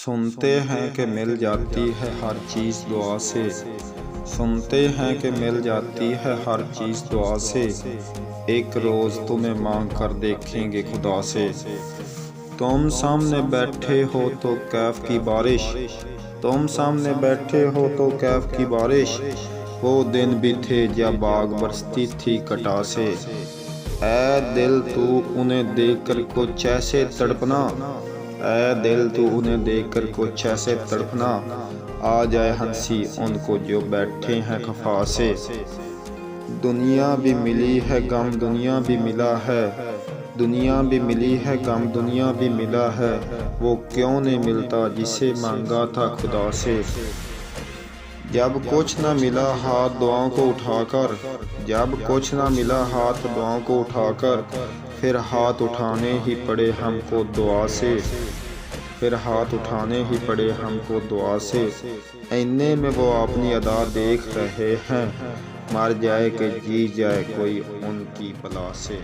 सुनते हैं कि मिल जाती है हर चीज़ दुआ से। सुनते हैं कि मिल जाती है हर चीज़ दुआ से। एक रोज़ तुम्हें मांग कर देखेंगे खुदा से। तुम सामने बैठे हो तो कैफ की बारिश, तुम सामने बैठे हो तो कैफ की बारिश। वो दिन भी थे जब बाग बरसती थी कटा से। ऐ दिल तू उन्हें देखकर कुछ ऐसे तड़पना, ऐ दिल तू उन्हें देखकर कुछ ऐसे तड़पना। आ जाए हंसी उनको जो बैठे हैं खफा से। दुनिया भी मिली है गम दुनिया भी मिला है, दुनिया भी मिली है गम दुनिया भी मिला है। वो क्यों नहीं मिलता जिसे मांगा था खुदा से। जब कुछ न मिला हाथ दुआओं को उठाकर, जब कुछ न मिला हाथ दुआओं को उठाकर, फिर हाथ उठाने ही पड़े हमको दुआ से। फिर हाथ उठाने ही पड़े हमको दुआ से। इन्ने में वो अपनी अदा देख रहे हैं, मर जाए कि जी जाए कोई उनकी बला से।